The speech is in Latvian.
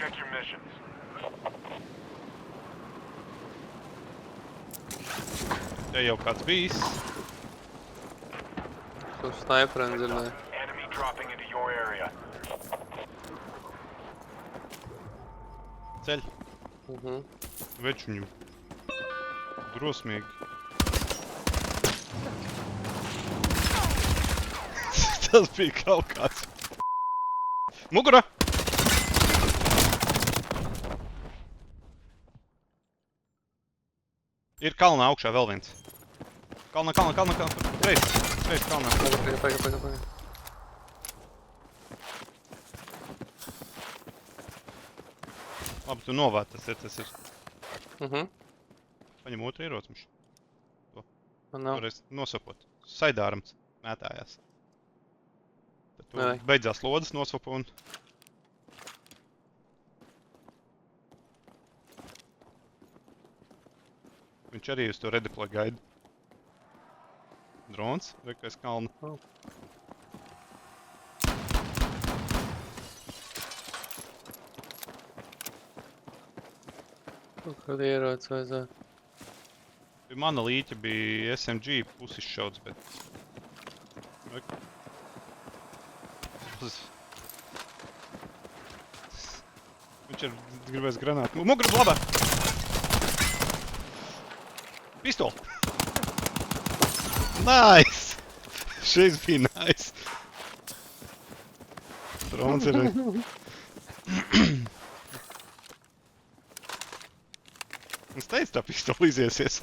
Check your missions. Te jau kāds bijis. Šo sniperu dzirdēju. Enemy dropping into your area. Ceļ. Več viņu. Drosmīgi. Tas bija kaut kāds. Mugura! Ir kalnā augšā vēl viens. Kalnā. Reiz kalnā. Pagaid. Labi, tu novērt, tas ir. Paņem otru ieroci. Man nav. Varēs nosapot. Saidārams mētājās. Tad tu Nevajag. beidzās lodas nosapu un... Viņš arī uz to redeploy gaida. Drons, rekais kalna. Kaut kādu ieroci vajadzētu. Pie mana līķa bija SMG pusizšauts, bet... Viņš ir gribēs granātu. Mugra labā! Pistoli! Nice! Šis bija nice! Drons ir... Es teicu, tā pistoli iziesies.